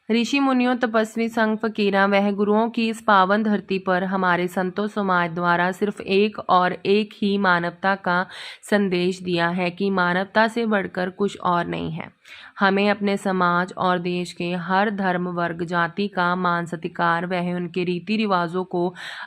ऋषि मुनियों, तपस्वी, संघ फकीरा वह गुरुओं की इस पावन धरती पर हमारे संतों समाज द्वारा सिर्फ एक और एक ही मानवता का संदेश दिया है कि मानवता से बढ़कर कुछ और नहीं है। हमें अपने समाज और देश के हर धर्म, वर्ग, जाति का मान सत्कार वह उनके रीति रिवाजों को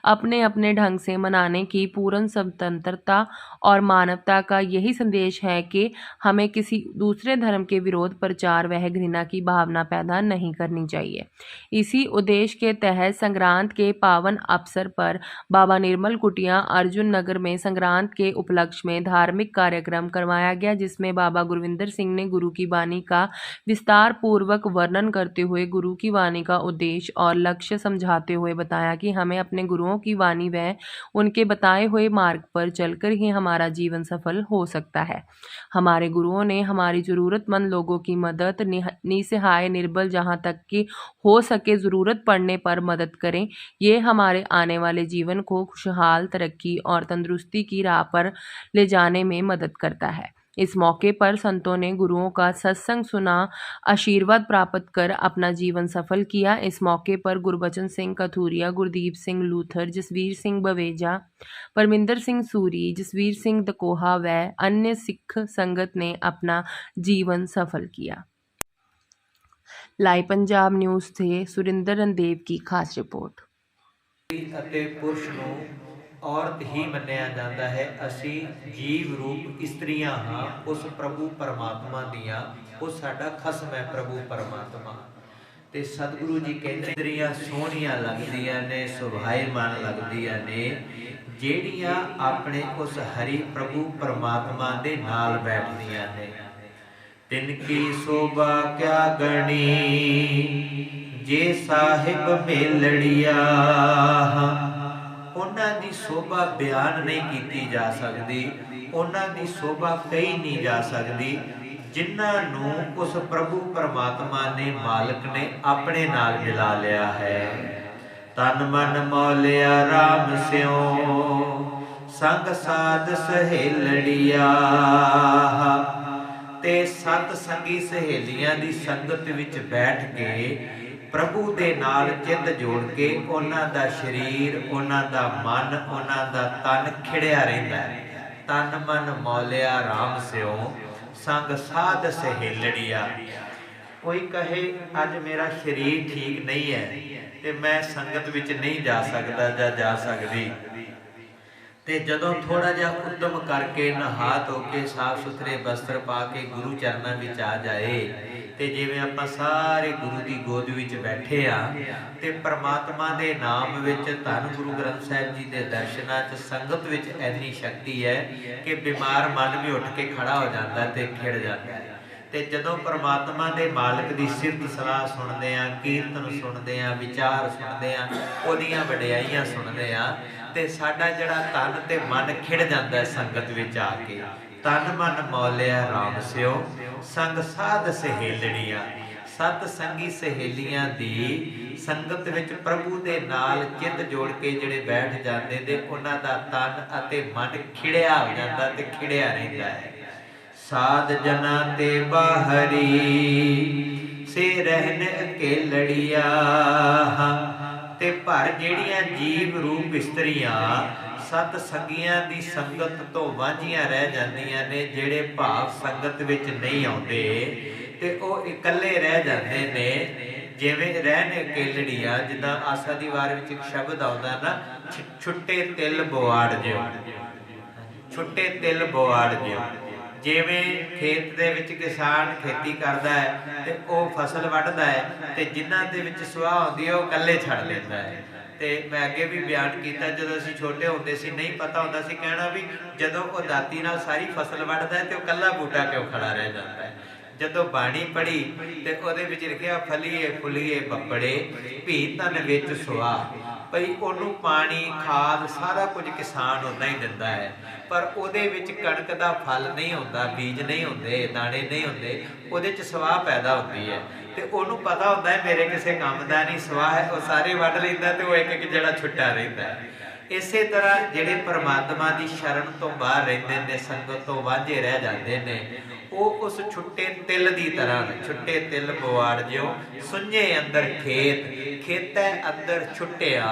अपने अपने ढंग से मनाने की पूर्ण स्वतंत्रता और मानवता का यही संदेश है कि हमें किसी दूसरे धर्म के विरोध, प्रचार वह घृणा की भावना पैदा नहीं करनी चाहिए। इसी उद्देश्य के तहत संक्रांत के पावन अवसर पर बाबा निर्मल कुटिया, अर्जुन नगर में संक्रांत के उपलक्ष्य में धार्मिक कार्यक्रम करवाया गया, जिसमें बाबा गुरविंदर सिंह ने गुरु की वाणी का विस्तार पूर्वक वर्णन करते हुए गुरु की वाणी का उद्देश्य और लक्ष्य समझाते हुए बताया कि हमें अपने गुरुओं की वाणी व उनके बताए हुए मार्ग पर चलकर ही हमारा जीवन सफल हो सकता है। हमारे गुरुओं ने हमारी जरूरतमंद लोगों की मदद, निसहाय, निर्बल, जहाँ तक कि हो सके ज़रूरत पड़ने पर मदद करें। ये हमारे आने वाले जीवन को खुशहाल, तरक्की और तंदुरुस्ती की राह पर ले जाने में मदद करता है। इस मौके पर संतों ने गुरुओं का सत्संग सुना, आशीर्वाद प्राप्त कर अपना जीवन सफल किया। इस मौके पर गुरबचन सिंह कथूरिया, गुरदीप सिंह लूथर, जसवीर सिंह बवेजा, परमिंदर सिंह सूरी, जसवीर सिंह दकोहा व अन्य सिख संगत ने अपना जीवन सफल किया। लाइव पंजाब न्यूज़ से सुरिंदर रंदेव की खास रिपोर्ट। ਅਤੇ ਪੁਰਸ਼ ਨੂੰ ਔਰਤ ਹੀ ਮੰਨਿਆ ਜਾਂਦਾ ਹੈ। ਅਸੀਂ ਜੀਵ ਰੂਪ ਇਸਤਰੀਆਂ ਹਾਂ ਉਸ ਪ੍ਰਭੂ ਪਰਮਾਤਮਾ ਦੀਆਂ। ਉਹ ਸਾਡਾ ਖਸਮ ਹੈ ਪ੍ਰਭੂ ਪਰਮਾਤਮਾ। ਤੇ ਸਤਿਗੁਰੂ ਜੀ ਕਹਿੰਦੇ ਇਸਤਰੀਆਂ ਸੋਹਣੀਆਂ ਲੱਗਦੀਆਂ ਨੇ, ਸੁਭਾਏਮਾਨ ਲੱਗਦੀਆਂ ਨੇ, ਜਿਹੜੀਆਂ ਆਪਣੇ ਉਸ ਹਰੀ ਪ੍ਰਭੂ ਪਰਮਾਤਮਾ ਦੇ ਨਾਲ ਬੈਠਦੀਆਂ ਨੇ। ਤਿਨਕੀ ਸ਼ੋਭਾ ਕਿਆ ਗਣੀ ਜੇ ਸਾਹਿਬ ਮੇਲੜੀਆ। ਉਹਨਾਂ ਦੀ ਸ਼ੋਭਾ ਬਿਆਨ ਨਹੀਂ ਕੀਤੀ ਜਾ ਸਕਦੀ, ਉਹਨਾਂ ਦੀ ਸ਼ੋਭਾ ਕਹੀ ਨਹੀਂ ਜਾ ਸਕਦੀ, ਜਿਨ੍ਹਾਂ ਨੂੰ ਉਸ ਪ੍ਰਭੂ ਪਰਮਾਤਮਾ ਨੇ, ਮਾਲਕ ਨੇ ਆਪਣੇ ਨਾਲ ਮਿਲਾ ਲਿਆ ਹੈ। ਤਨ ਮਨ ਮੌਲਿਆ ਰਾਮ ਸਿਉ ਸੰਗ ਸਾਧ ਸਹੇਲੜੀਆ। ਤੇ ਸਤ ਸੰਗੀ ਸਹੇਲੀਆਂ ਦੀ ਸੰਗਤ ਵਿੱਚ ਬੈਠ ਕੇ ਪ੍ਰਭੂ ਦੇ ਨਾਲ ਚਿੱਤ ਜੋੜ ਕੇ ਉਹਨਾਂ ਦਾ ਸਰੀਰ, ਉਹਨਾਂ ਦਾ ਮਨ, ਉਹਨਾਂ ਦਾ ਤਨ ਖਿੜਿਆ ਰਹਿੰਦਾ ਹੈ। ਤਨ ਮਨ ਮੌਲਿਆ ਰਾਮ ਸਿਉ ਸੰਗ ਸਾਧ ਸਹੇਲੜੀਆ। ਕੋਈ ਕਹੇ ਅੱਜ ਮੇਰਾ ਸਰੀਰ ਠੀਕ ਨਹੀਂ ਹੈ ਤੇ ਮੈਂ ਸੰਗਤ ਵਿੱਚ ਨਹੀਂ ਜਾ ਸਕਦਾ ਜਾਂ ਜਾ ਸਕਦੀ, ਤੇ ਜਦੋਂ ਥੋੜਾ ਜਿਹਾ ਉਦਮ ਕਰਕੇ ਨਹਾ ਧੋ ਕੇ ਸਾਫ ਸੁਥਰੇ ਬਸਤਰ ਪਾ ਕੇ ਗੁਰੂ ਚਰਨਾਂ ਵਿੱਚ ਆ ਜਾਏ, ਤੇ ਜਿਵੇਂ ਆਪਾਂ ਸਾਰੇ ਗੁਰੂ ਦੀ ਗੋਦ ਵਿੱਚ ਬੈਠੇ ਆ ਤੇ ਪ੍ਰਮਾਤਮਾ ਦੇ ਨਾਮ ਵਿੱਚ, ਧੰਨ ਗੁਰੂ ਗ੍ਰੰਥ ਸਾਹਿਬ ਜੀ ਦੇ ਦਰਸ਼ਨਾਂ 'ਚ ਸੰਗਤ ਵਿੱਚ ਇੰਨੀ ਸ਼ਕਤੀ ਹੈ ਕਿ ਬਿਮਾਰ ਮਨ ਵੀ ਉੱਠ ਕੇ ਖੜਾ ਹੋ ਜਾਂਦਾ ਤੇ ਖਿੜ ਜਾਂਦਾ ਹੈ। ਤੇ ਜਦੋਂ ਪ੍ਰਮਾਤਮਾ ਦੇ ਮਾਲਕ ਦੀ ਸਿਫਤ ਸਲਾਹ ਸੁਣਦੇ ਆ, ਕੀਰਤਨ ਸੁਣਦੇ ਆ, ਵਿਚਾਰ ਸੁਣਦੇ ਆ, ਉਹਦੀਆਂ ਵਡਿਆਈਆਂ ਸੁਣਦੇ ਆ, ਤੇ ਸਾਡਾ ਜਿਹੜਾ ਤਨ ਤੇ ਮਨ ਖਿੜ ਜਾਂਦਾ ਸੰਗਤ ਵਿੱਚ ਆ ਕੇ। ਤਨ ਮਨ ਮੌਲਿਆ ਰਾਮ ਸਿਉ ਸੰਗ ਸਾਧ ਸਹੇਲੜੀਆਂ। ਸਤ ਸੰਗੀ ਸਹੇਲੀਆਂ ਦੀ ਸੰਗਤ ਵਿੱਚ ਪ੍ਰਭੂ ਦੇ ਨਾਲ ਚਿੱਤ ਜੋੜ ਕੇ ਜਿਹੜੇ ਬੈਠ ਜਾਂਦੇ ਨੇ, ਉਹਨਾਂ ਦਾ ਤਨ ਅਤੇ ਮਨ ਖਿੜਿਆ ਹੋ ਜਾਂਦਾ ਤੇ ਖਿੜਿਆ ਰਹਿੰਦਾ ਹੈ। ਸਾਧ ਜਨਾਂ ਤੇ ਬਾਹਰੀ ਸੇ ਰਹਿਣ ਅਕੇਲੜੀਆ। ਤੇ ਪਰ ਜਿਹੜੀਆਂ ਜੀਵ ਰੂਪ ਇਸਤਰੀਆਂ ਸਤ ਸੰਗੀਆਂ ਦੀ ਸੰਗਤ ਤੋਂ ਵਾਂਝੀਆਂ ਰਹਿ ਜਾਂਦੀਆਂ ਨੇ, ਜਿਹੜੇ ਭਾਵ ਸੰਗਤ ਵਿੱਚ ਨਹੀਂ ਆਉਂਦੇ, ਤੇ ਉਹ ਇਕੱਲੇ ਰਹਿ ਜਾਂਦੇ ਨੇ। ਜਿਵੇਂ ਰਹਿਣ ਅਕੇਲੜੀਆਂ, ਜਿੱਦਾਂ ਆਸਾ ਦੀ ਵਾਰ ਵਿੱਚ ਇੱਕ ਸ਼ਬਦ ਆਉਂਦਾ ਨਾ, ਛੁੱਟੇ ਤਿਲ ਬਵਾੜ ਜਿਉ, ਛੁੱਟੇ ਤਿਲ ਬਵਾੜ ਜਿਉ। ਜਿਵੇਂ ਖੇਤ ਦੇ ਵਿੱਚ ਕਿਸਾਨ ਖੇਤੀ ਕਰਦਾ ਹੈ ਤੇ ਉਹ ਫਸਲ ਵੱਢਦਾ ਹੈ, ਤੇ ਜਿਨ੍ਹਾਂ ਦੇ ਵਿੱਚ ਸੁਆਹ ਆਉਂਦੀ ਹੈ ਉਹ ਇਕੱਲੇ ਛੱਡ ਲੈਂਦਾ ਹੈ। ਤੇ ਮੈਂ ਅੱਗੇ ਵੀ ਬਿਆਨ ਕੀਤਾ, ਜਦੋਂ ਅਸੀਂ ਛੋਟੇ ਹੁੰਦੇ ਸੀ ਨਹੀਂ ਪਤਾ ਹੁੰਦਾ ਸੀ, ਕਹਿਣਾ ਵੀ ਜਦੋਂ ਉਹ ਦਾਤੀ ਨਾਲ ਸਾਰੀ ਫਸਲ ਵੱਢਦਾ ਹੈ ਤੇ ਉਹ ਇਕੱਲਾ ਬੂਟਾ ਕਿਉਂ ਖੜਾ ਰਹਿ ਜਾਂਦਾ ਹੈ। ਜਦੋਂ ਬਾਣੀ ਪੜ੍ਹੀ ਤੇ ਉਹਦੇ ਵਿੱਚ ਲਿਖਿਆ ਫਲੀਏ ਫੁੱਲੀਏ ਬੱਬੜੇ ਭੀ ਧਨ ਵਿੱਚ ਸੁਆਹ। ਭਈ ਉਹਨੂੰ ਪਾਣੀ, ਖਾਦ, ਸਾਰਾ ਕੁਝ ਕਿਸਾਨ ਉਨਾ ਹੀ ਦਿੰਦਾ ਹੈ, ਪਰ ਉਹਦੇ ਵਿੱਚ ਕਣਕ ਦਾ ਫਲ ਨਹੀਂ ਹੁੰਦਾ, ਬੀਜ ਨਹੀਂ ਹੁੰਦੇ, ਦਾਣੇ ਨਹੀਂ ਹੁੰਦੇ, ਉਹਦੇ 'ਚ ਸਵਾਹ ਪੈਦਾ ਹੁੰਦੀ ਹੈ। ਤੇ ਉਹਨੂੰ ਪਤਾ ਹੁੰਦਾ ਹੈ ਮੇਰੇ ਕਿਸੇ ਕੰਮ ਦਾ ਨਹੀਂ, ਸਵਾਹ ਹੈ, ਉਹ ਸਾਰੇ ਵੱਢ ਲੈਂਦਾ ਤੇ ਉਹ ਇੱਕ ਇੱਕ ਜਿਹੜਾ ਛੁੱਟਾ ਰਹਿੰਦਾ ਹੈ। ਇਸੇ ਤਰ੍ਹਾਂ ਜਿਹੜੇ ਪਰਮਾਤਮਾ ਦੀ ਸ਼ਰਨ ਤੋਂ ਬਾਹਰ ਰਹਿੰਦੇ ਨੇ, ਸੰਗਤ ਤੋਂ ਵਾਂਝੇ ਰਹਿ ਜਾਂਦੇ ਨੇ, ਉਹ ਉਸ ਛੁੱਟੇ ਤਿਲ ਦੀ ਤਰ੍ਹਾਂ ਨੇ। ਛੁੱਟੇ ਤਿਲ ਬਵਾੜ ਜਿਉ ਸੁੰਝੇ ਅੰਦਰ ਖੇਤ, ਖੇਤੈ ਅੰਦਰ ਛੁੱਟਿਆ,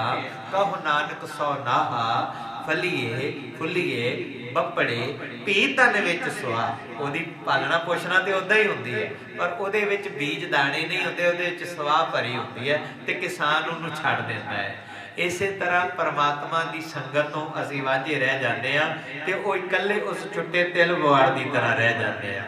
ਕਹੁ ਨਾਨਕ ਸੋ ਨਾਹਾ, ਫਲੀਏ ਫੁੱਲੀਏ ਬੱਪੜੇ ਭੀ ਤਨ ਵਿੱਚ ਸੁਆ। ਉਹਦੀ ਪਾਲਣਾ ਪੋਸ਼ਣਾ ਤੇ ਉਦਾਂ ਹੀ ਹੁੰਦੀ ਹੈ, ਪਰ ਉਹਦੇ ਵਿੱਚ ਬੀਜ ਦਾਣੇ ਨਹੀਂ ਹੁੰਦੇ, ਉਹਦੇ ਵਿੱਚ ਸਵਾਹ ਭਰੀ ਹੁੰਦੀ ਹੈ ਤੇ ਕਿਸਾਨ ਉਹਨੂੰ ਛੱਡ ਦਿੰਦਾ ਹੈ। ਇਸੇ ਤਰ੍ਹਾਂ ਪਰਮਾਤਮਾ ਦੀ ਸੰਗਤ ਤੋਂ ਅਸੀਂ ਵਾਂਝੇ ਰਹਿ ਜਾਂਦੇ ਹਾਂ ਤੇ ਉਹ ਇਕੱਲੇ ਉਸ ਛੁੱਟੇ ਤਿਲ ਬਵਾੜ ਦੀ ਤਰ੍ਹਾਂ ਰਹਿ ਜਾਂਦੇ ਆ।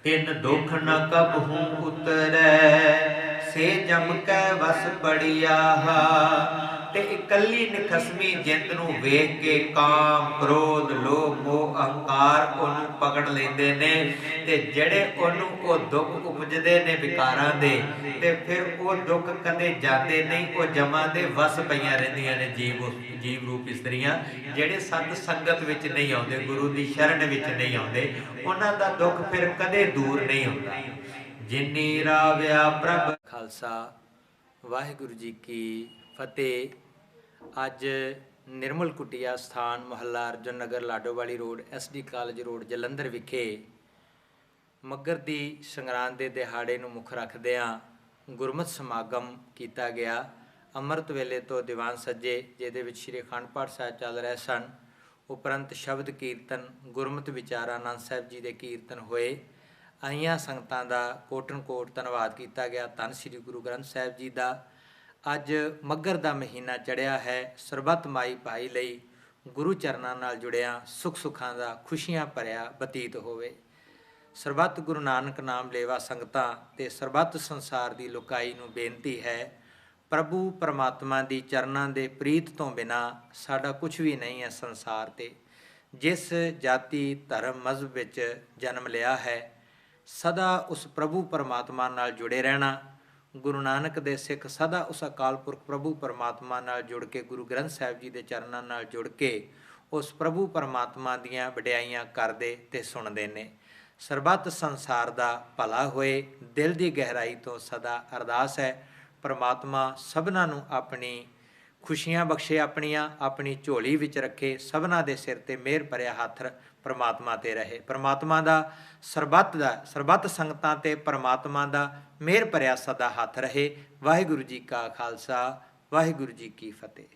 ਤਿੰਨ ਦੁੱਖ ਨ ਕਬਹੂ ਉਤਰੈ, ਸੇ ਜਮ ਕੈ ਵਸ ਪੜਿਆਹਾ। ਤੇ ਇਕੱਲੀ ਨਿਖਸਮੀ ਜਿੰਦ ਨੂੰ ਵੇਖ ਕੇ ਕਾਮ, ਕ੍ਰੋਧ, ਲੋਭ, ਮੋਹ, ਅਹੰਕਾਰ ਉਹਨੂੰ ਪਕੜ ਲੈਂਦੇ ਨੇ ਤੇ ਜਿਹੜੇ ਉਹਨੂੰ ਉਹ ਦੁੱਖ ਉਪਜਦੇ ਨੇ ਵਿਕਾਰਾਂ ਦੇ, ਤੇ ਫਿਰ ਉਹ ਦੁੱਖ ਕਦੇ ਜਾਂਦੇ ਨਹੀਂ, ਉਹ ਜਮਾਂ ਦੇ ਵਸ ਪਈਆਂ ਰਹਿੰਦੀਆਂ ਨੇ ਜੀਵ ਰੂਪ ਇਸਤਰੀਆਂ। ਜਿਹੜੇ ਸਤ ਸੰਗਤ ਵਿੱਚ ਨਹੀਂ ਆਉਂਦੇ, ਗੁਰੂ ਦੀ ਸ਼ਰਨ ਵਿੱਚ ਨਹੀਂ ਆਉਂਦੇ, ਉਹਨਾਂ ਦਾ ਦੁੱਖ ਫਿਰ ਕਦੇ ਦੂਰ ਨਹੀਂ ਹੁੰਦਾ। ਜਿਨੀ ਰਾਵਿਆ ਪ੍ਰਭ ਖਾਲਸਾ, ਵਾਹਿਗੁਰੂ ਜੀ ਕੀ ਫਤਿਹ। ਅੱਜ ਨਿਰਮਲ ਕੁਟੀਆ ਸਥਾਨ ਮੁਹੱਲਾ Arjan Nagar Ladowali road, SD college road, Jalandhar ਵਿਖੇ ਮੱਘਰ ਦੀ ਸੰਗਰਾਂਦ ਦੇ ਦਿਹਾੜੇ ਨੂੰ ਮੁੱਖ ਰੱਖਦਿਆਂ ਗੁਰਮਤਿ ਸਮਾਗਮ ਕੀਤਾ ਗਿਆ। ਅੰਮ੍ਰਿਤ ਵੇਲੇ ਤੋਂ ਦੀਵਾਨ ਸੱਜੇ, ਜਿਹਦੇ ਵਿੱਚ ਸ਼੍ਰੀ ਅਖੰਡ ਪਾਠ ਸਾਹਿਬ ਚੱਲ ਰਹੇ ਸਨ। ਉਪਰੰਤ ਸ਼ਬਦ ਕੀਰਤਨ, ਗੁਰਮਤਿ ਵਿਚਾਰ, ਆਨੰਦ ਸਾਹਿਬ ਜੀ ਦੇ ਕੀਰਤਨ ਹੋਏ। ਆਈਆਂ ਸੰਗਤਾਂ ਦਾ ਕੋਟਨ ਕੋਟ ਧੰਨਵਾਦ ਕੀਤਾ ਗਿਆ। ਧੰਨ ਸ਼੍ਰੀ ਗੁਰੂ ਗ੍ਰੰਥ ਸਾਹਿਬ ਜੀ ਦਾ। ਅੱਜ ਮੱਘਰ ਦਾ ਮਹੀਨਾ ਚੜ੍ਹਿਆ ਹੈ। ਸਰਬੱਤ ਮਾਈ ਭਾਈ ਲਈ ਗੁਰੂ ਚਰਨਾਂ ਨਾਲ ਜੁੜਿਆ ਸੁੱਖ ਸੁੱਖਾਂ ਦਾ ਖੁਸ਼ੀਆਂ ਭਰਿਆ ਬਤੀਤ ਹੋਵੇ। ਸਰਬੱਤ ਗੁਰੂ ਨਾਨਕ ਨਾਮ ਲੇਵਾ ਸੰਗਤਾਂ ਤੇ ਸਰਬੱਤ ਸੰਸਾਰ ਦੀ ਲੋਕਾਈ ਨੂੰ ਬੇਨਤੀ ਹੈ, ਪ੍ਰਭੂ ਪਰਮਾਤਮਾ ਦੀ ਚਰਨਾਂ ਦੇ ਪ੍ਰੀਤ ਤੋਂ ਬਿਨਾਂ ਸਾਡਾ ਕੁਝ ਵੀ ਨਹੀਂ ਹੈ ਸੰਸਾਰ 'ਤੇ। ਜਿਸ ਜਾਤੀ ਧਰਮ ਮਜ਼ਹਬ ਵਿੱਚ ਜਨਮ ਲਿਆ ਹੈ, ਸਦਾ ਉਸ ਪ੍ਰਭੂ ਪਰਮਾਤਮਾ ਨਾਲ ਜੁੜੇ ਰਹਿਣਾ। ਗੁਰੂ ਨਾਨਕ ਦੇ ਸਿੱਖ ਸਦਾ ਉਸ ਅਕਾਲ ਪੁਰਖ ਪ੍ਰਭੂ ਪਰਮਾਤਮਾ ਨਾਲ ਜੁੜ ਕੇ, ਗੁਰੂ ਗ੍ਰੰਥ ਸਾਹਿਬ ਜੀ ਦੇ ਚਰਨਾਂ ਨਾਲ ਜੁੜ ਕੇ ਉਸ ਪ੍ਰਭੂ ਪਰਮਾਤਮਾ ਦੀਆਂ ਵਡਿਆਈਆਂ ਕਰਦੇ ਤੇ ਸੁਣਦੇ ਨੇ। ਸਰਬੱਤ ਸੰਸਾਰ ਦਾ ਭਲਾ ਹੋਏ, ਦਿਲ ਦੀ ਗਹਿਰਾਈ ਤੋਂ ਸਦਾ ਅਰਦਾਸ ਹੈ। ਪਰਮਾਤਮਾ ਸਭਨਾਂ ਨੂੰ ਆਪਣੀ ਖੁਸ਼ੀਆਂ ਬਖਸ਼ੇ, ਆਪਣੀ ਝੋਲੀ ਵਿੱਚ ਰੱਖੇ। ਸਭਨਾਂ ਦੇ ਸਿਰ ਤੇ ਮਿਹਰ ਭਰਿਆ ਹੱਥ ਪਰਮਾਤਮਾ ਤੇ ਰਹੇ। ਪਰਮਾਤਮਾ ਦਾ ਸਰਬੱਤ ਸੰਗਤਾਂ ਤੇ ਪਰਮਾਤਮਾ ਦਾ ਮਿਹਰ ਭਰਿਆ ਸਦਾ ਹੱਥ ਰਹੇ। ਵਾਹਿਗੁਰੂ ਜੀ ਕਾ ਖਾਲਸਾ, ਵਾਹਿਗੁਰੂ ਜੀ ਕੀ ਫਤਿਹ।